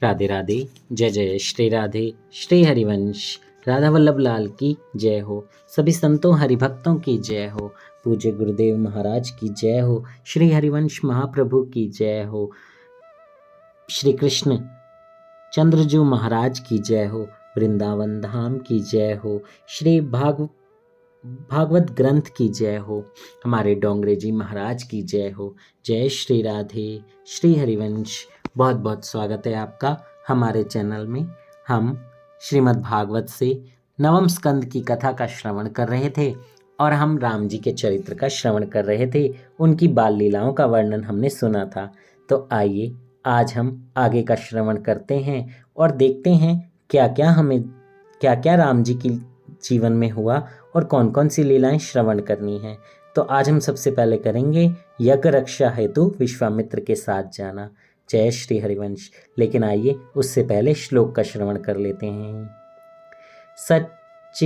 राधे राधे। जय जय श्री राधे। श्री हरिवंश राधा वल्लभ लाल की जय हो। सभी संतों हरिभक्तों की जय हो। पूज्य गुरुदेव महाराज की जय हो। श्री हरिवंश महाप्रभु की जय हो। श्री कृष्ण चंद्रजू महाराज की जय हो। वृंदावन धाम की जय हो। श्री भागवत ग्रंथ की जय हो। हमारे डोंगरे जी महाराज की जय हो। जय श्री राधे। श्री हरिवंश बहुत बहुत स्वागत है आपका हमारे चैनल में। हम श्रीमद् भागवत से नवम स्कंद की कथा का श्रवण कर रहे थे और हम राम जी के चरित्र का श्रवण कर रहे थे। उनकी बाल लीलाओं का वर्णन हमने सुना था। तो आइए आज हम आगे का श्रवण करते हैं और देखते हैं क्या क्या राम जी की जीवन में हुआ और कौन कौन सी लीलाएं श्रवण करनी है। तो आज हम सबसे पहले करेंगे यज्ञ रक्षा हेतु विश्वामित्र के साथ जाना। जय श्री हरिवंश। लेकिन आइए उससे पहले श्लोक का श्रवण कर लेते हैं। सच्चिदानंद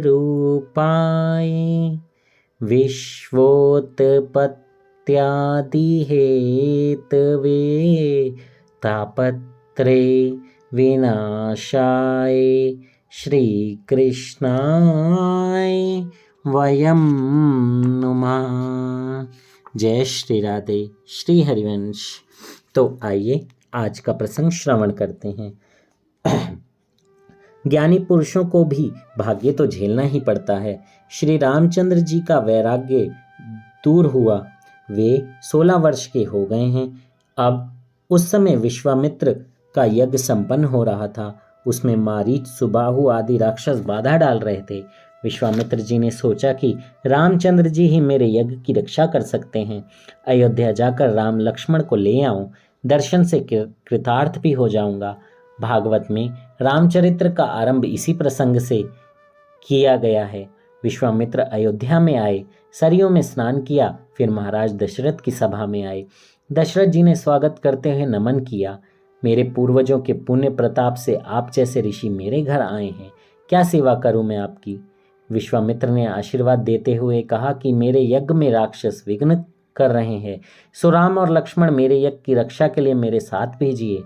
रूपाय विश्वोत्पत्त्यादि हेतवे तापत्रे विनाशाय श्री कृष्णाय वयं नुमः। जय श्री राधे। श्री हरिवंश। तो आइए आज का प्रसंग श्रवण करते हैं। ज्ञानी पुरुषों को भी भाग्य तो झेलना ही पड़ता है। श्री रामचंद्र जी का वैराग्य दूर हुआ। वे 16 वर्ष के हो गए हैं। अब उस समय विश्वामित्र का यज्ञ संपन्न हो रहा था। उसमें मारीच, सुबाहु आदि राक्षस बाधा डाल रहे थे। विश्वामित्र जी ने सोचा कि रामचंद्र जी ही मेरे यज्ञ की रक्षा कर सकते हैं। अयोध्या जाकर राम लक्ष्मण को ले आऊं, दर्शन से कृतार्थ भी हो जाऊंगा। भागवत में रामचरित्र का आरंभ इसी प्रसंग से किया गया है। विश्वामित्र अयोध्या में आए, सरयू में स्नान किया, फिर महाराज दशरथ की सभा में आए। दशरथ जी ने स्वागत करते हुए नमन किया। मेरे पूर्वजों के पुण्य प्रताप से आप जैसे ऋषि मेरे घर आए हैं, क्या सेवा करूं मैं आपकी। विश्वामित्र ने आशीर्वाद देते हुए कहा कि मेरे यज्ञ में राक्षस विघ्न कर रहे हैं, सो राम और लक्ष्मण मेरे यज्ञ की रक्षा के लिए मेरे साथ भेजिए।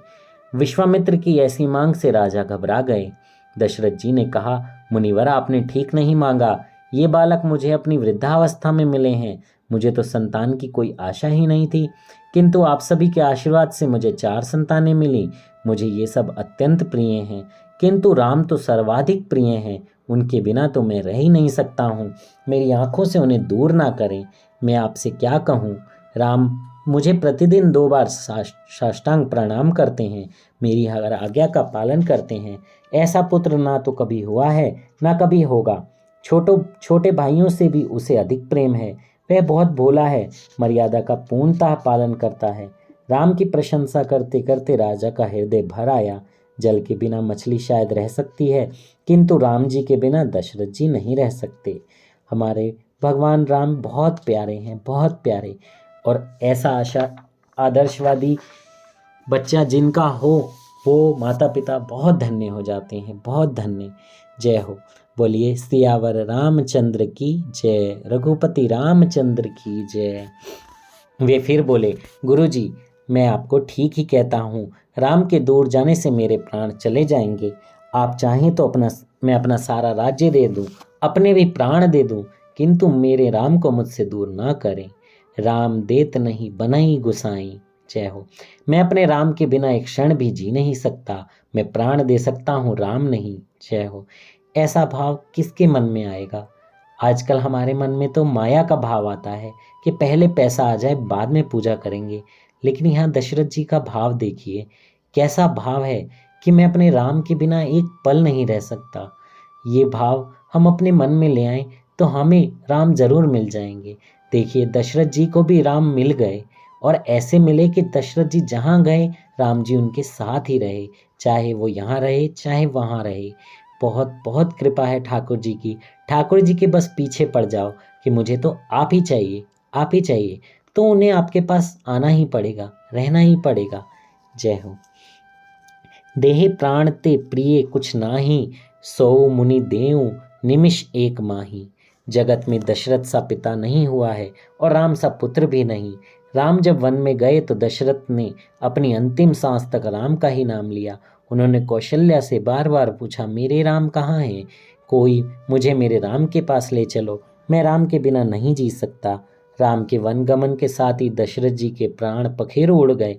विश्वामित्र की ऐसी मांग से राजा घबरा गए। दशरथ जी ने कहा, मुनिवर आपने ठीक नहीं मांगा। ये बालक मुझे अपनी वृद्धावस्था में मिले हैं। मुझे तो संतान की कोई आशा ही नहीं थी, किंतु आप सभी के आशीर्वाद से मुझे 4 संतानें मिली। मुझे ये सब अत्यंत प्रिय हैं, किंतु राम तो सर्वाधिक प्रिय हैं। उनके बिना तो मैं रह ही नहीं सकता हूँ। मेरी आंखों से उन्हें दूर ना करें। मैं आपसे क्या कहूँ। राम मुझे प्रतिदिन 2 बार साष्टांग प्रणाम करते हैं, मेरी हर आज्ञा का पालन करते हैं। ऐसा पुत्र ना तो कभी हुआ है ना कभी होगा। छोटे भाइयों से भी उसे अधिक प्रेम है। वह बहुत भोला है, मर्यादा का पूर्णतः पालन करता है। राम की प्रशंसा करते करते राजा का हृदय भर आया। जल के बिना मछली शायद रह सकती है, किंतु राम जी के बिना दशरथ जी नहीं रह सकते। हमारे भगवान राम बहुत प्यारे हैं, बहुत प्यारे। और ऐसा आदर्शवादी बच्चा जिनका हो, वो माता पिता बहुत धन्य हो जाते हैं, बहुत धन्य। जय हो। बोलिए सियावर रामचंद्र की जय, रघुपति रामचंद्र की जय। वे फिर बोले, गुरुजी मैं आपको ठीक ही कहता हूँ। राम के दूर जाने से मेरे प्राण चले जाएंगे। आप चाहें तो मैं अपना सारा राज्य दे दूँ, अपने भी प्राण दे दूँ, किंतु मेरे राम को मुझसे दूर ना करें। राम देत नहीं बनई गुसाई। जय हो। मैं अपने राम के बिना एक क्षण भी जी नहीं सकता। मैं प्राण दे सकता हूँ, राम नहीं। जय हो। ऐसा भाव किसके मन में आएगा। आजकल हमारे मन में तो माया का भाव आता है कि पहले पैसा आ जाए बाद में पूजा करेंगे। लेकिन यहाँ दशरथ जी का भाव देखिए, कैसा भाव है कि मैं अपने राम के बिना एक पल नहीं रह सकता। ये भाव हम अपने मन में ले आए तो हमें राम जरूर मिल जाएंगे। देखिए दशरथ जी को भी राम मिल गए, और ऐसे मिले कि दशरथ जी जहाँ गए राम जी उनके साथ ही रहे, चाहे वो यहाँ रहे चाहे वहाँ रहे। बहुत बहुत कृपा है ठाकुर जी की। ठाकुर जी के बस पीछे पड़ जाओ कि मुझे तो आप ही चाहिए, आप ही चाहिए, तो उन्हें आपके पास आना ही पड़ेगा, रहना ही पड़ेगा। जय हो। देहे प्राण ते प्रिय कुछ नाही, सो मुनि देऊ निमिष एक माही। जगत में दशरथ सा पिता नहीं हुआ है और राम सा पुत्र भी नहीं। राम जब वन में गए तो दशरथ ने अपनी अंतिम सांस तक राम का ही नाम लिया। उन्होंने कौशल्या से बार बार पूछा, मेरे राम कहाँ हैं? कोई मुझे मेरे राम के पास ले चलो, मैं राम के बिना नहीं जी सकता। राम के वनगमन के साथ ही दशरथ जी के प्राण पखेरु उड़ गए।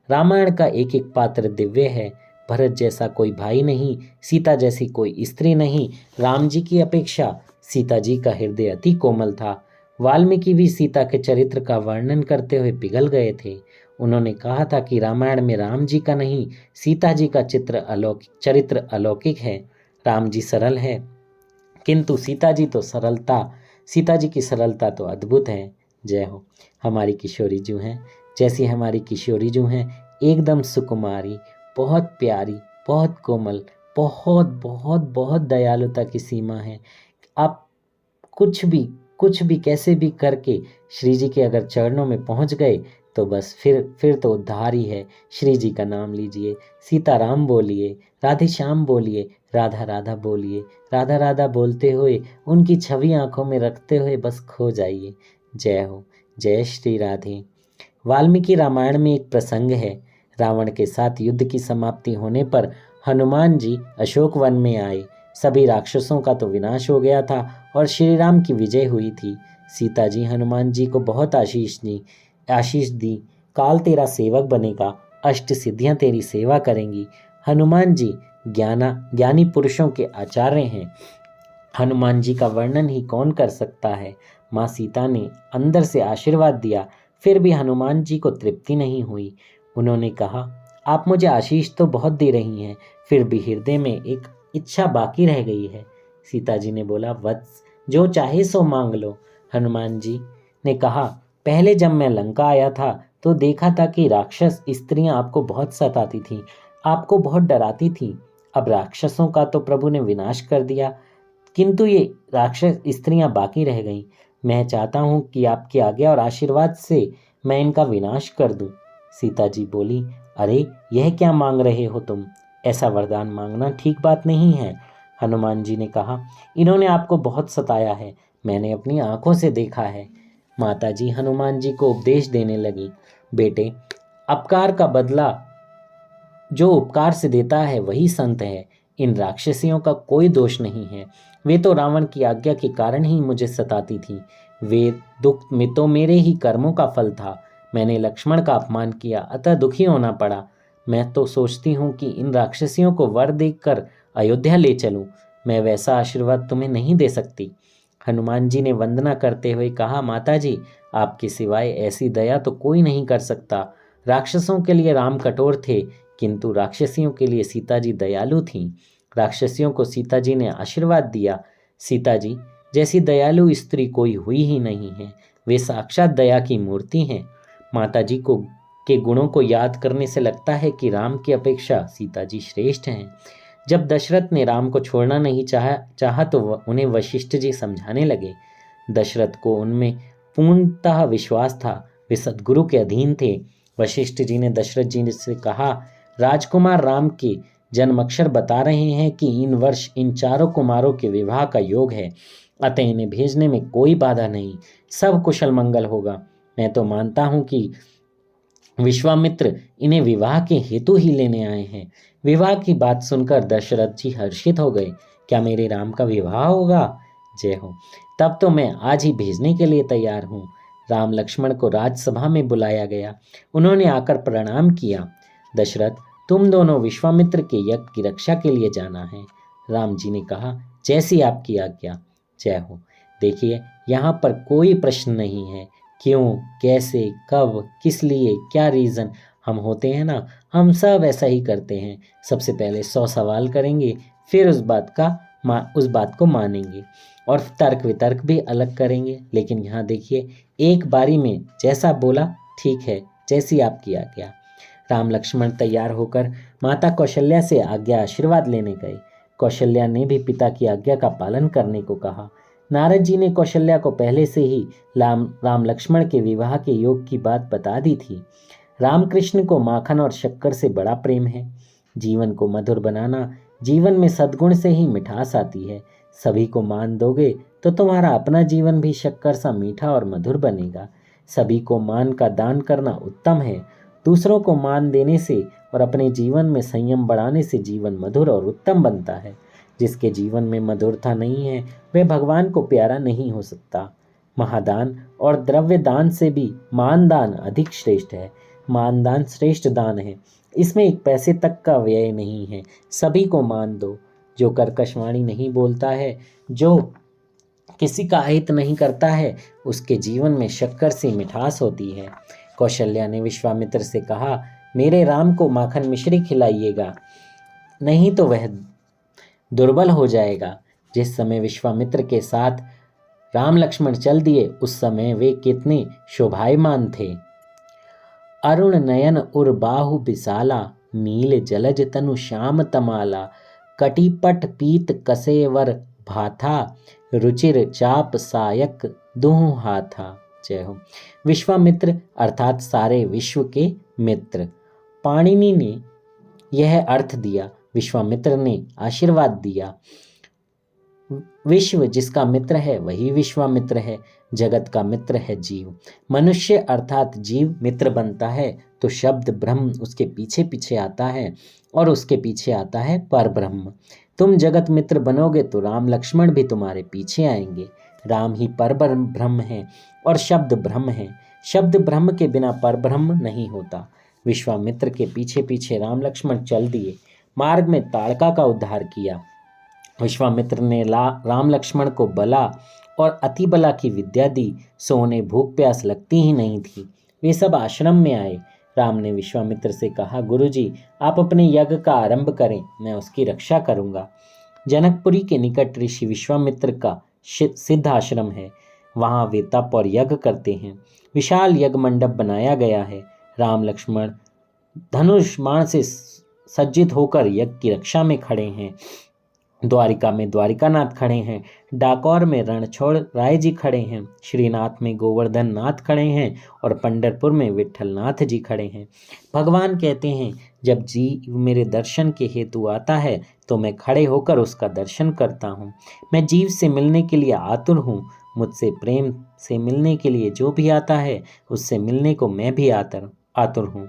रामायण का एक एक पात्र दिव्य है। भरत जैसा कोई भाई नहीं, सीता जैसी कोई स्त्री नहीं। राम जी की अपेक्षा सीता जी का हृदय अति कोमल था। वाल्मीकि भी सीता के चरित्र का वर्णन करते हुए पिघल गए थे। उन्होंने कहा था कि रामायण में राम जी का नहीं, सीता जी का चरित्र अलौकिक है। राम जी सरल है, किंतु सीता जी की सरलता तो अद्भुत है। जय हो। हमारी किशोरी जो हैं, जैसी हमारी किशोरी जो हैं, एकदम सुकुमारी, बहुत प्यारी, बहुत कोमल, बहुत बहुत बहुत दयालुता की सीमा है। आप कुछ भी कैसे भी करके श्री जी के अगर चरणों में पहुंच गए तो बस फिर तो उद्धार ही है। श्री जी का नाम लीजिए, सीताराम बोलिए, राधे श्याम बोलिए, राधा राधा बोलिए। राधा राधा बोलते हुए उनकी छवि आंखों में रखते हुए बस खो जाइए। जय हो। जय श्री राधे। वाल्मीकि रामायण में एक प्रसंग है। रावण के साथ युद्ध की समाप्ति होने पर हनुमान जी अशोक वन में आए। सभी राक्षसों का तो विनाश हो गया था और श्री राम की विजय हुई थी। सीता जी हनुमान जी को बहुत आशीष दी। काल तेरा सेवक बनेगा, अष्ट सिद्धियां तेरी सेवा करेंगी। हनुमान जी ज्ञानी पुरुषों के आचार्य हैं। हनुमान जी का वर्णन ही कौन कर सकता है। माँ सीता ने अंदर से आशीर्वाद दिया, फिर भी हनुमान जी को तृप्ति नहीं हुई। उन्होंने कहा, आप मुझे आशीष तो बहुत दे रही हैं, फिर भी हृदय में एक इच्छा बाकी रह गई है। सीता जी ने बोला, वत्स, जो चाहे सो मांग लो। हनुमान जी ने कहा, पहले जब मैं लंका आया था तो देखा था कि राक्षस स्त्रियां आपको बहुत सताती थीं, आपको बहुत डराती थीं। अब राक्षसों का तो प्रभु ने विनाश कर दिया, किंतु ये राक्षस स्त्रियां बाकी रह गईं। मैं चाहता हूं कि आपकी आज्ञा और आशीर्वाद से मैं इनका विनाश कर दूं। सीता जी बोली, अरे यह क्या मांग रहे हो तुम? ऐसा वरदान मांगना ठीक बात नहीं है। हनुमान जी ने कहा, इन्होंने आपको बहुत सताया है, मैंने अपनी आंखों से देखा है। माता जी हनुमान जी को उपदेश देने लगी, बेटे, अपकार का बदला जो उपकार से देता है वही संत है। इन राक्षसियों का कोई दोष नहीं है, वे तो रावण की आज्ञा के कारण ही मुझे सताती थीं। वे दुख में तो मेरे ही कर्मों का फल था। मैंने लक्ष्मण का अपमान किया, अतः दुखी होना पड़ा। मैं तो सोचती हूँ कि इन राक्षसियों को वर देकर अयोध्या ले चलूं। मैं वैसा आशीर्वाद तुम्हें नहीं दे सकती। हनुमान जी ने वंदना करते हुए कहा, माता जी, आपके सिवाय ऐसी दया तो कोई नहीं कर सकता। राक्षसों के लिए राम कठोर थे, किंतु राक्षसियों के लिए सीता जी दयालु थीं। राक्षसियों को सीता जी ने आशीर्वाद दिया। सीता जी जैसी दयालु स्त्री कोई हुई ही नहीं है, वे साक्षात दया की मूर्ति हैं। माता जी के गुणों को याद करने से लगता है कि राम की अपेक्षा सीता जी श्रेष्ठ हैं। जब दशरथ ने राम को छोड़ना नहीं चाहा तो उन्हें वशिष्ठ जी समझाने लगे। दशरथ को उनमें पूर्णतः विश्वास था, वे सद्गुरु के अधीन थे। वशिष्ठ जी ने दशरथ जी से कहा, राजकुमार राम के जन्मअक्षर बता रहे हैं कि इन वर्ष इन चारों कुमारों के विवाह का योग है, अतः इन्हें भेजने में कोई बाधा नहीं, सब कुशल मंगल होगा। मैं तो मानता हूं कि विश्वामित्र इन्हें विवाह के हेतु ही लेने आए हैं। विवाह की बात सुनकर दशरथ जी हर्षित हो गए। क्या मेरे राम का विवाह होगा? जय हो। तब तो मैं आज ही भेजने के लिए तैयार हूँ। राम लक्ष्मण को राजसभा में बुलाया गया। उन्होंने आकर प्रणाम किया। दशरथ, तुम दोनों विश्वामित्र के यज्ञ की रक्षा के लिए जाना है। राम जी ने कहा, जैसी आपकी आज्ञा। जय हो। देखिए, यहाँ पर कोई प्रश्न नहीं है, क्यों, कैसे, कब, किस लिए, क्या रीज़न हम होते हैं ना, हम सब ऐसा ही करते हैं। सबसे पहले 100 सवाल करेंगे, फिर उस बात को मानेंगे और तर्क वितर्क भी अलग करेंगे। लेकिन यहाँ देखिए, एक बारी में जैसा बोला ठीक है, जैसी आपकी आज्ञा। राम लक्ष्मण तैयार होकर माता कौशल्या से आशीर्वाद लेने गए। कौशल्या ने भी पिता की आज्ञा का पालन करने को कहा। नारद जी ने कौशल्या को पहले से ही राम लक्ष्मण के विवाह के योग की बात बता दी थी। रामकृष्ण को माखन और शक्कर से बड़ा प्रेम है। जीवन को मधुर बनाना, जीवन में सद्गुण से ही मिठास आती है। सभी को मान दोगे तो तुम्हारा अपना जीवन भी शक्कर सा मीठा और मधुर बनेगा। सभी को मान का दान करना उत्तम है। दूसरों को मान देने से और अपने जीवन में संयम बढ़ाने से जीवन मधुर और उत्तम बनता है। जिसके जीवन में मधुरता नहीं है वह भगवान को प्यारा नहीं हो सकता। महादान और द्रव्य दान से भी मानदान अधिक श्रेष्ठ है। मानदान श्रेष्ठ दान है, इसमें एक पैसे तक का व्यय नहीं है। सभी को मान दो। जो कर्कश वाणी नहीं बोलता है, जो किसी का हित नहीं करता है, उसके जीवन में शक्कर सी मिठास होती है। कौशल्या ने विश्वामित्र से कहा, मेरे राम को माखन मिश्री खिलाइएगा, नहीं तो वह दुर्बल हो जाएगा। जिस समय विश्वामित्र के साथ राम लक्ष्मण चल दिए उस समय वे कितने शोभायमान थे। अरुण नयन उर बाहु बिसाला, नील जलज तनु श्याम तमाला, कटिपट पीत कसेवर भाथा, रुचिर चाप सायक दुहु हाथा। जय हो। विश्वामित्र अर्थात सारे विश्व के मित्र। पाणिनि ने यह अर्थ दिया, विश्वामित्र ने आशीर्वाद दिया। विश्व जिसका मित्र है वही विश्वामित्र है। जगत का मित्र है जीव। मनुष्य अर्थात जीव मित्र बनता है तो शब्द ब्रह्म उसके पीछे पीछे आता है और उसके पीछे आता है पर ब्रह्म। तुम जगत मित्र बनोगे तो राम लक्ष्मण भी तुम्हारे पीछे आएंगे। राम ही पर ब्रह्म है और शब्द ब्रह्म है। शब्द ब्रह्म के बिना पर ब्रह्म नहीं होता। विश्वामित्र के पीछे पीछे राम लक्ष्मण चल दिए। मार्ग में ताड़का का उद्धार किया। विश्वामित्र ने राम लक्ष्मण को बला और अति बला की विद्या दी, सो उन्हें भूख प्यास लगती ही नहीं थी। वे सब आश्रम में आए। राम ने विश्वामित्र से कहा, गुरुजी आप अपने यज्ञ का आरंभ करें, मैं उसकी रक्षा करूंगा। जनकपुरी के निकट ऋषि विश्वामित्र का सिद्ध आश्रम है। वहाँ वे तप और यज्ञ करते हैं। विशाल यज्ञ मंडप बनाया गया है। राम लक्ष्मण धनुष बाण से सज्जित होकर यज्ञ की रक्षा में खड़े हैं। द्वारिका में द्वारिकानाथ खड़े हैं। डाकोर में रणछोड़ राय जी खड़े हैं। श्रीनाथ में गोवर्धन नाथ खड़े हैं और पंढरपुर में विठल नाथ जी खड़े हैं। भगवान कहते हैं, जब जीव मेरे दर्शन के हेतु आता है तो मैं खड़े होकर उसका दर्शन करता हूँ। मैं जीव से मिलने के लिए आतुर हूँ। मुझसे प्रेम से मिलने के लिए जो भी आता है उससे मिलने को मैं भी आतुर हूँ।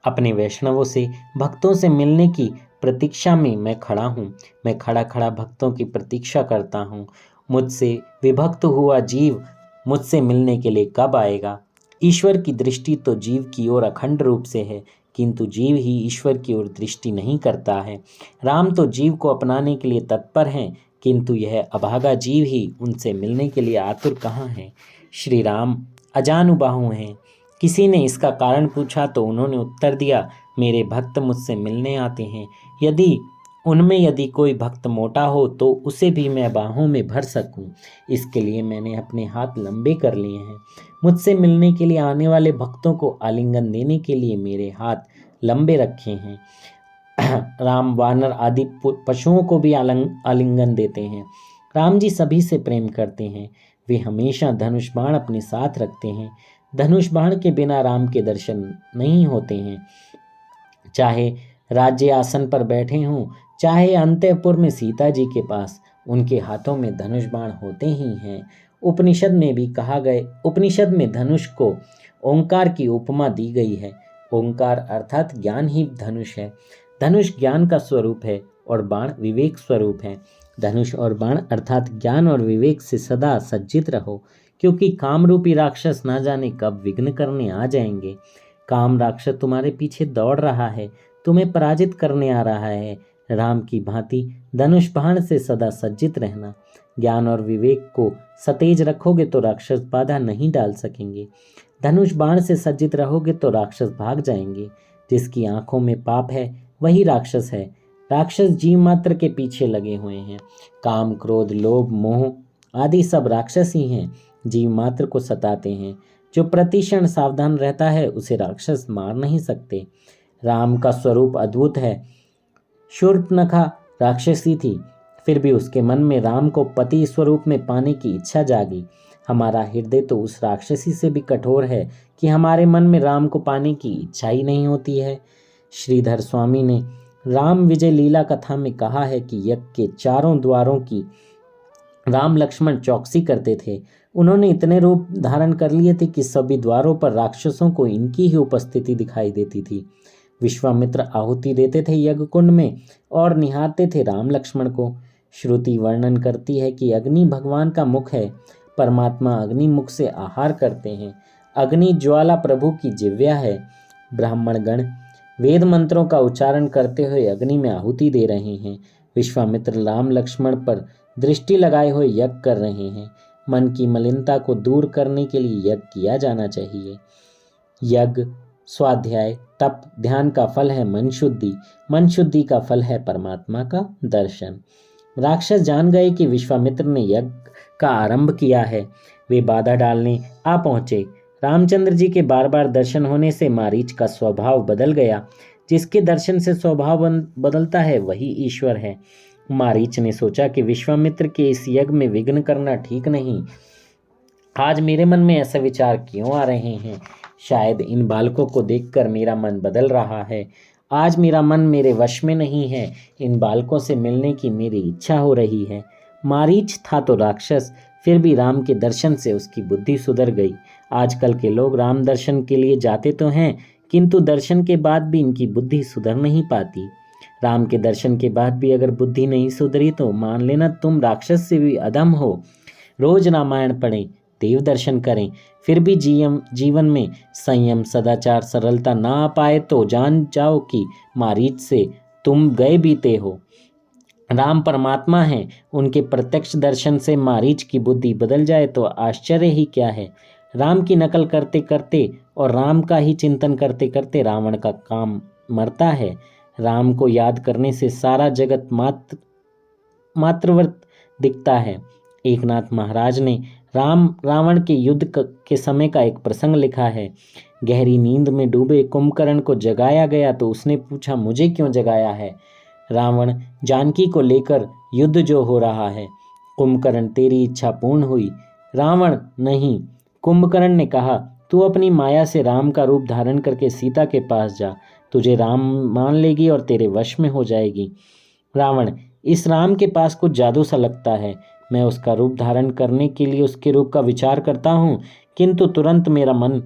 अपने वैष्णवों से भक्तों से मिलने की प्रतीक्षा में मैं खड़ा हूँ। मैं खड़ा खड़ा भक्तों की प्रतीक्षा करता हूँ। मुझसे विभक्त हुआ जीव मुझसे मिलने के लिए कब आएगा। ईश्वर की दृष्टि तो जीव की ओर अखंड रूप से है, किंतु जीव ही ईश्वर की ओर दृष्टि नहीं करता है। राम तो जीव को अपनाने के लिए तत्पर हैं, किंतु यह अभागा जीव ही उनसे मिलने के लिए आतुर कहाँ है। श्री राम अजानुबाहु हैं। किसी ने इसका कारण पूछा तो उन्होंने उत्तर दिया, मेरे भक्त मुझसे मिलने आते हैं। यदि कोई भक्त मोटा हो तो उसे भी मैं बाहों में भर सकूं, इसके लिए मैंने अपने हाथ लंबे कर लिए हैं। मुझसे मिलने के लिए आने वाले भक्तों को आलिंगन देने के लिए मेरे हाथ लंबे रखे हैं। राम वानर आदि पशुओं को भी आलिंगन देते हैं। राम जी सभी से प्रेम करते हैं। वे हमेशा धनुष बाण अपने साथ रखते हैं। धनुष बाण के बिना राम के दर्शन नहीं होते हैं। चाहे राज्य आसन पर बैठे हों, चाहे अंतःपुर में सीता जी के पास, उनके हाथों में धनुष बाण होते ही हैं। उपनिषद में धनुष को ओंकार की उपमा दी गई है। ओंकार अर्थात ज्ञान ही धनुष है। धनुष ज्ञान का स्वरूप है और बाण विवेक स्वरूप है। धनुष और बाण अर्थात ज्ञान और विवेक से सदा सज्जित रहो, क्योंकि काम रूपी राक्षस ना जाने कब विघ्न करने आ जाएंगे। काम राक्षस तुम्हारे पीछे दौड़ रहा है, तुम्हें पराजित करने आ रहा है। राम की भांति धनुष बाण से सदा सज्जित रहना। ज्ञान और विवेक को सतेज रखोगे तो राक्षस बाधा नहीं डाल सकेंगे। धनुष बाण से सज्जित रहोगे तो राक्षस भाग जाएंगे। जिसकी आंखों में पाप है वही राक्षस है। राक्षस जीव मात्र के पीछे लगे हुए हैं। काम, क्रोध, लोभ, मोह आदि सब राक्षस ही हैं, जीव मात्र को सताते हैं। जो प्रतिक्षण सावधान रहता है उसे राक्षस मार नहीं सकते। राम का स्वरूप अद्भुत है। शूर्पणखा राक्षसी थी, फिर भी उसके मन में राम को पति स्वरूप में पाने की इच्छा जागी। हमारा हृदय तो उस राक्षसी से भी कठोर है कि हमारे मन में राम को पाने की इच्छा ही नहीं होती है। श्रीधर स्वामी ने राम विजय लीला कथा में कहा है कि यज्ञ के चारों द्वारों की राम लक्ष्मण चौकसी करते थे। उन्होंने इतने रूप धारण कर लिए थे कि सभी द्वारों पर राक्षसों को इनकी ही उपस्थिति दिखाई देती थी। विश्वामित्र आहुति देते थे यज्ञ कुंड में और निहारते थे राम लक्ष्मण को। श्रुति वर्णन करती है कि अग्नि भगवान का मुख है, परमात्मा अग्नि मुख से आहार करते हैं। अग्नि ज्वाला प्रभु की जिह्वा है। ब्राह्मण गण वेद मंत्रों का उच्चारण करते हुए अग्नि में आहुति दे रहे हैं। विश्वामित्र राम लक्ष्मण पर दृष्टि लगाए हुए यज्ञ कर रहे हैं। मन की मलिनता को दूर करने के लिए यज्ञ किया जाना चाहिए। यज्ञ, स्वाध्याय, तप, ध्यान का फल है मन शुद्धि, मन शुद्धि का फल है परमात्मा का दर्शन। राक्षस जान गए कि विश्वामित्र ने यज्ञ का आरंभ किया है। वे बाधा डालने आ पहुंचे। रामचंद्र जी के बार बार दर्शन होने से मारीच का स्वभाव बदल गया। जिसके दर्शन से स्वभाव बदलता है वही ईश्वर है। मारीच ने सोचा कि विश्वामित्र के इस यज्ञ में विघ्न करना ठीक नहीं। आज मेरे मन में ऐसा विचार क्यों आ रहे हैं? शायद इन बालकों को देखकर मेरा मन बदल रहा है। आज मेरा मन मेरे वश में नहीं है। इन बालकों से मिलने की मेरी इच्छा हो रही है। मारीच था तो राक्षस, फिर भी राम के दर्शन से उसकी बुद्धि सुधर गई। आजकल के लोग राम दर्शन के लिए जाते तो हैं, किंतु दर्शन के बाद भी इनकी बुद्धि सुधर नहीं पाती। राम के दर्शन के बाद भी अगर बुद्धि नहीं सुधरी तो मान लेना तुम राक्षस से भी अधम हो। रोज रामायण पढ़ें, देव दर्शन करें, फिर भी जीवन में संयम, सदाचार, सरलता ना आ पाए तो जान जाओ कि मारीच से तुम गए बीते हो। राम परमात्मा हैं, उनके प्रत्यक्ष दर्शन से मारीच की बुद्धि बदल जाए तो आश्चर्य ही क्या है। राम की नकल करते करते और राम का ही चिंतन करते करते रावण का काम मरता है। राम को याद करने से सारा जगत मातृवत दिखता है। एकनाथ महाराज ने रावण के युद्ध के समय का एक प्रसंग लिखा है। गहरी नींद में डूबे कुंभकर्ण को जगाया गया तो उसने पूछा, मुझे क्यों जगाया है? रावण, जानकी को लेकर युद्ध जो हो रहा है। कुंभकर्ण, तेरी इच्छा पूर्ण हुई। रावण, नहीं। कुंभकर्ण ने कहा, तू अपनी माया से राम का रूप धारण करके सीता के पास जा, तुझे राम मान लेगी और तेरे वश में हो जाएगी। रावण, इस राम के पास कुछ जादू सा लगता है। मैं उसका रूप धारण करने के लिए उसके रूप का विचार करता हूँ, किंतु तुरंत मेरा मन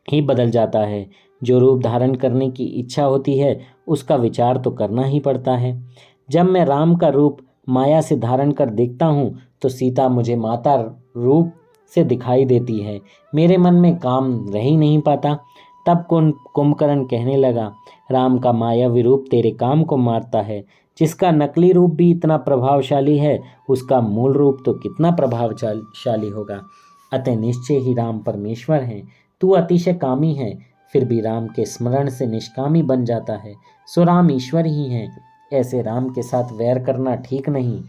ही बदल जाता है। जो रूप धारण करने की इच्छा होती है उसका विचार तो करना ही पड़ता है। जब मैं राम का रूप माया से धारण कर देखता हूँ तो सीता मुझे माता रूप से दिखाई देती है। मेरे मन में काम रह ही नहीं पाता। तब कुंभकर्ण कहने लगा, राम का मायावी रूप तेरे काम को मारता है। जिसका नकली रूप भी इतना प्रभावशाली है, उसका मूल रूप तो कितना प्रभावशाली होगा। अतः निश्चय ही राम परमेश्वर हैं। तू अतिशय कामी है, फिर भी राम के स्मरण से निष्कामी बन जाता है। सो राम ईश्वर ही हैं। ऐसे राम के साथ वैर करना ठीक नहीं।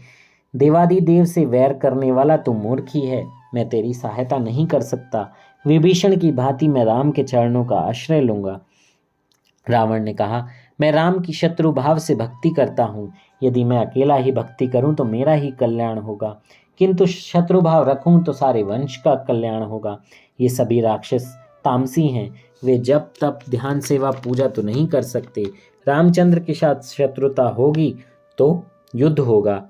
देवादिदेव से वैर करने वाला तू मूर्ख ही है। मैं तेरी सहायता नहीं कर सकता। विभीषण की भांति मैं राम के चरणों का आश्रय लूंगा। रावण ने कहा, मैं राम की शत्रु भाव से भक्ति करता हूँ। यदि मैं अकेला ही भक्ति करूँ तो मेरा ही कल्याण होगा, किंतु शत्रु भाव रखूँ तो सारे वंश का कल्याण होगा। ये सभी राक्षस तामसी हैं। वे जब तप, ध्यान, सेवा, पूजा तो नहीं कर सकते। रामचंद्र के साथ शत्रुता होगी तो युद्ध होगा।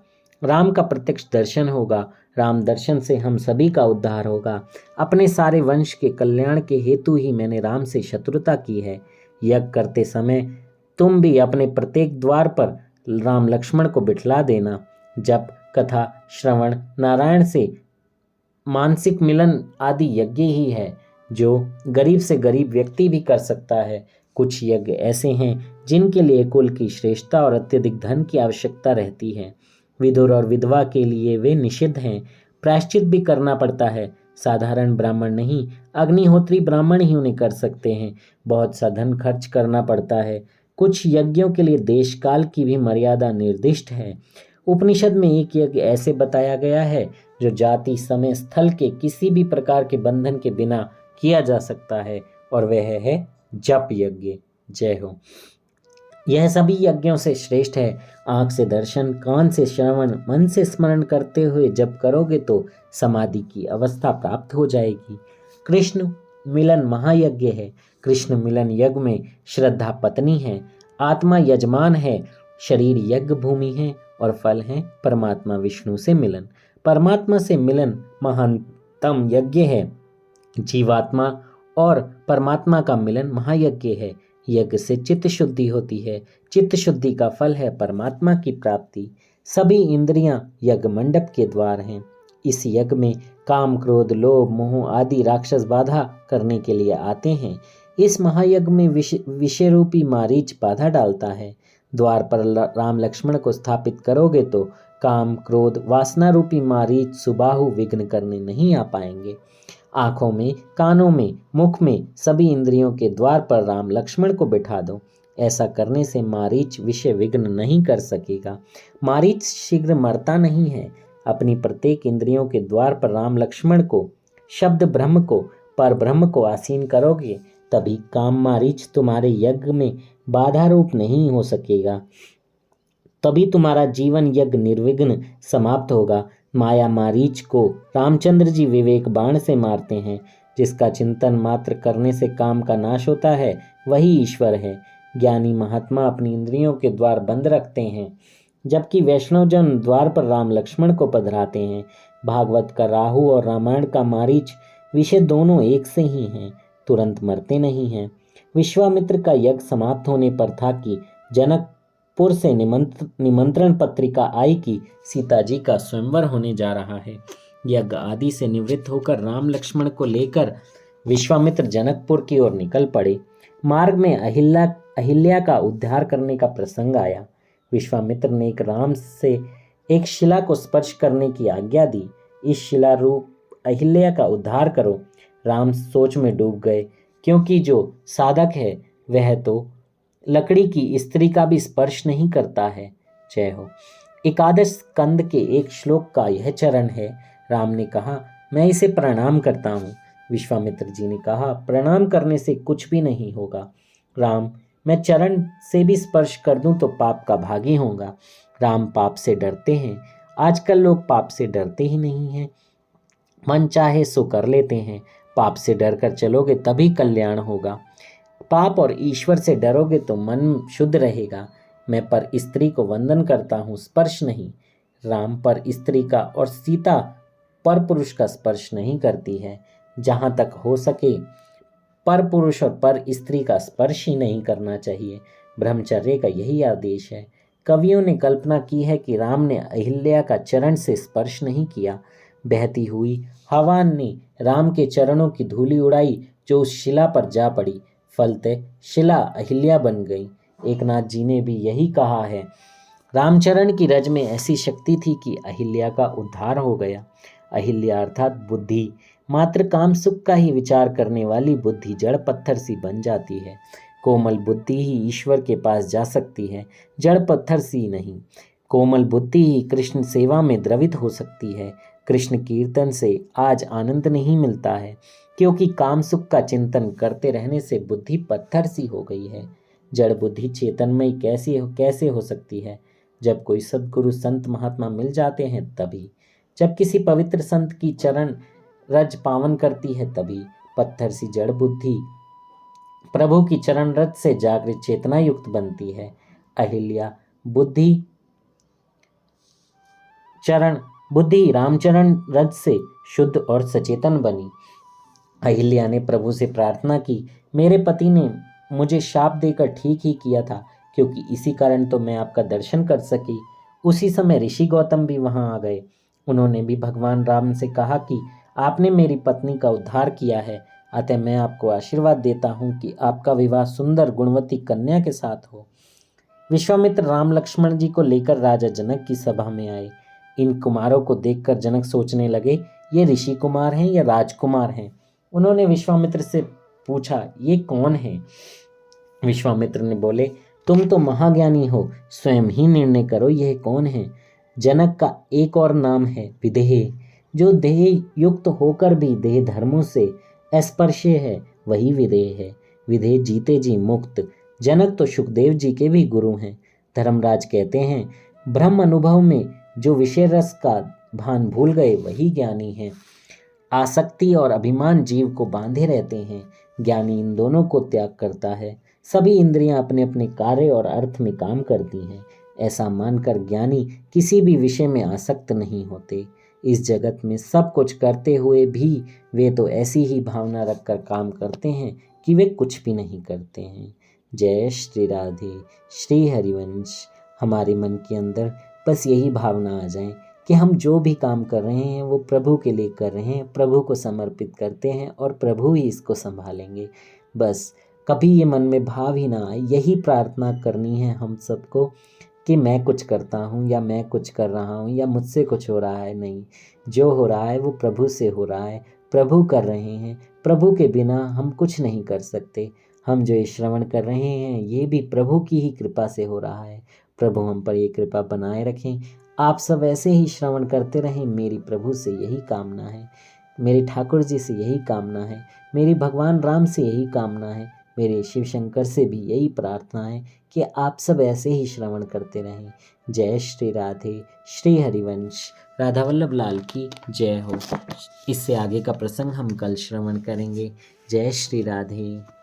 राम का प्रत्यक्ष दर्शन होगा। राम दर्शन से हम सभी का उद्धार होगा। अपने सारे वंश के कल्याण के हेतु ही मैंने राम से शत्रुता की है। यज्ञ करते समय तुम भी अपने प्रत्येक द्वार पर राम लक्ष्मण को बिठला देना। जप, कथा, श्रवण, नारायण से मानसिक मिलन आदि यज्ञ ही है जो गरीब से गरीब व्यक्ति भी कर सकता है। कुछ यज्ञ ऐसे हैं जिनके लिए कुल की श्रेष्ठता और अत्यधिक धन की आवश्यकता रहती है। विधुर और विधवा के लिए वे निषिद्ध हैं। प्रायश्चित भी करना पड़ता है। साधारण ब्राह्मण नहीं, अग्निहोत्री ब्राह्मण ही उन्हें कर सकते हैं। बहुत सा धन खर्च करना पड़ता है। कुछ यज्ञों के लिए देश काल की भी मर्यादा निर्दिष्ट है। उपनिषद में एक यज्ञ ऐसे बताया गया है जो जाति, समय, स्थल के किसी भी प्रकार के बंधन के बिना किया जा सकता है, और वह है जप यज्ञ। जय हो। यह सभी यज्ञों से श्रेष्ठ है। आँख से दर्शन, कान से श्रवण, मन से स्मरण करते हुए जप करोगे तो समाधि की अवस्था प्राप्त हो जाएगी। कृष्ण मिलन महायज्ञ है। कृष्ण मिलन यज्ञ में श्रद्धा पत्नी है, आत्मा यजमान है, शरीर यज्ञ भूमि है और फल है परमात्मा विष्णु से मिलन। परमात्मा से मिलन महान तम यज्ञ है। जीवात्मा और परमात्मा का मिलन महायज्ञ है। यज्ञ से चित्त शुद्धि होती है। चित्त शुद्धि का फल है परमात्मा की प्राप्ति। सभी इंद्रियां यज्ञ मंडप के द्वार हैं। इस यज्ञ में काम, क्रोध, लोभ, मोह आदि राक्षस बाधा करने के लिए आते हैं। इस महायज्ञ में विषय रूपी मारीच बाधा डालता है। द्वार पर राम लक्ष्मण को स्थापित करोगे तो काम, क्रोध, वासना रूपी मारीच सुबाहु विघ्न करने नहीं आ पाएंगे। आंखों में, कानों में, मुख में, सभी इंद्रियों के द्वार पर राम लक्ष्मण को बिठा दो। ऐसा करने से मारीच विषय विघ्न नहीं कर सकेगा। मारीच शीघ्र मरता नहीं है। अपनी प्रत्येक इंद्रियों के द्वार पर राम लक्ष्मण को, शब्द ब्रह्म को, पर ब्रह्म को आसीन करोगे, तभी काम मारीच तुम्हारे यज्ञ में बाधा रूप नहीं हो सकेगा। तभी तुम्हारा जीवन यज्ञ निर्विघ्न समाप्त होगा। माया मारीच को रामचंद्र जी विवेक बाण से मारते हैं। जिसका चिंतन मात्र करने से काम का नाश होता है, वही ईश्वर है। ज्ञानी महात्मा अपनी इंद्रियों के द्वार बंद रखते हैं, जबकि वैष्णवजन द्वार पर राम लक्ष्मण को पधराते हैं। भागवत का राहु और रामायण का मारीच विषय दोनों एक से ही हैं, तुरंत मरते नहीं हैं। विश्वामित्र का यज्ञ समाप्त होने पर था कि जनकपुर से निमंत्रण पत्रिका आई कि सीता जी का स्वयंवर होने जा रहा है। यज्ञ आदि से निवृत्त होकर राम लक्ष्मण को लेकर विश्वामित्र जनकपुर की ओर निकल पड़े। मार्ग में अहिल्या का उद्धार करने का प्रसंग आया। विश्वामित्र ने राम से एक शिला को स्पर्श करने की आज्ञा दी। इस शिला रूप अहिल्या का उद्धार करो। राम सोच में डूब गए, क्योंकि जो साधक है वह तो लकड़ी की स्त्री का भी स्पर्श नहीं करता है। जय हो। एकादश स्कंद के एक श्लोक का यह चरण है। राम ने कहा, मैं इसे प्रणाम करता हूँ। विश्वामित्र जी ने कहा, प्रणाम करने से कुछ भी नहीं होगा। राम, मैं चरण से भी स्पर्श कर दूं तो पाप का भागी होगा। राम पाप से डरते हैं। आजकल लोग पाप से डरते ही नहीं हैं। मन चाहे सो कर लेते हैं। पाप से डरकर चलोगे तभी कल्याण होगा। पाप और ईश्वर से डरोगे तो मन शुद्ध रहेगा। मैं पर स्त्री को वंदन करता हूँ, स्पर्श नहीं। राम पर स्त्री का और सीता पर पुरुष का स्पर्श नहीं करती है। जहाँ तक हो सके पर पुरुष और पर स्त्री का स्पर्श ही नहीं करना चाहिए। ब्रह्मचर्य का यही आदेश है। कवियों ने कल्पना की है कि राम ने अहिल्या का चरण से स्पर्श नहीं किया। बहती हुई हवा ने राम के चरणों की धूली उड़ाई, जो उस शिला पर जा पड़ी। फलतः शिला अहिल्या बन गई। एकनाथ जी ने भी यही कहा है। रामचरण की रज में ऐसी शक्ति थी कि अहिल्या का उद्धार हो गया। अहिल्या अर्थात बुद्धि। मात्र काम सुख का ही विचार करने वाली बुद्धि जड़ पत्थर सी बन जाती है। कोमल बुद्धि ही ईश्वर के पास जा सकती है, जड़ पत्थर सी नहीं। कोमल बुद्धि ही कृष्ण सेवा में द्रवित हो सकती है। कृष्ण कीर्तन से आज आनंद नहीं मिलता है, क्योंकि काम सुख का चिंतन करते रहने से बुद्धि पत्थर सी हो गई है। जड़ बुद्धि चेतनमयी कैसे हो सकती है? जब कोई सद्गुरु संत महात्मा मिल जाते हैं तभी। जब किसी पवित्र संत की चरण रज पावन करती है तभी। पत्थर सी जड़ बुद्धि प्रभु की चरण रज से जागृत चेतना युक्त बनती है। अहिल्या बुद्धि रामचरण रज से शुद्ध और सचेतन बनी। अहिल्या ने प्रभु से प्रार्थना की, मेरे पति ने मुझे शाप देकर ठीक ही किया था, क्योंकि इसी कारण तो मैं आपका दर्शन कर सकी। उसी समय ऋषि गौतम भी वहां आ गए। उन्होंने भी भगवान राम से कहा कि आपने मेरी पत्नी का उद्धार किया है, अतः मैं आपको आशीर्वाद देता हूँ कि आपका विवाह सुंदर गुणवती कन्या के साथ हो। विश्वामित्र राम लक्ष्मण जी को लेकर राजा जनक की सभा में आए। इन कुमारों को देखकर जनक सोचने लगे, ये ऋषि कुमार हैं या राजकुमार हैं। उन्होंने विश्वामित्र से पूछा, ये कौन है? विश्वामित्र ने बोले, तुम तो महाज्ञानी हो, स्वयं ही निर्णय करो यह कौन है। जनक का एक और नाम है विदेह। जो देह युक्त होकर भी देह धर्मों से अस्पर्श्य है, वही विदेह है। विदेह जीते जी मुक्त। जनक तो सुखदेव जी के भी गुरु हैं। धर्मराज कहते हैं, ब्रह्म अनुभव में जो विषय रस का भान भूल गए वही ज्ञानी है। आसक्ति और अभिमान जीव को बांधे रहते हैं। ज्ञानी इन दोनों को त्याग करता है। सभी इंद्रियां अपने अपने कार्य और अर्थ में काम करती हैं। ऐसा मानकर ज्ञानी किसी भी विषय में आसक्त नहीं होते। इस जगत में सब कुछ करते हुए भी वे तो ऐसी ही भावना रखकर काम करते हैं कि वे कुछ भी नहीं करते हैं। जय श्री राधे। श्री हरिवंश। हमारे मन के अंदर बस यही भावना आ जाए कि हम जो भी काम कर रहे हैं वो प्रभु के लिए कर रहे हैं, प्रभु को समर्पित करते हैं और प्रभु ही इसको संभालेंगे। बस कभी ये मन में भाव ही ना आए, यही प्रार्थना करनी है हम सबको कि मैं कुछ करता हूँ या मैं कुछ कर रहा हूँ या मुझसे कुछ हो रहा है। नहीं, जो हो रहा है वो प्रभु से हो रहा है, प्रभु कर रहे हैं। प्रभु के बिना हम कुछ नहीं कर सकते। हम जो ये श्रवण कर रहे हैं ये भी प्रभु की ही कृपा से हो रहा है। प्रभु हम पर ये कृपा बनाए रखें। आप सब ऐसे ही श्रवण करते रहें। मेरी प्रभु से यही कामना है, मेरे ठाकुर जी से यही कामना है, मेरी भगवान राम से यही कामना है, मेरे शिव शंकर से भी यही प्रार्थना है कि आप सब ऐसे ही श्रवण करते रहें। जय श्री राधे। श्री हरिवंश। राधा वल्लभ लाल की जय हो। इससे आगे का प्रसंग हम कल श्रवण करेंगे। जय श्री राधे।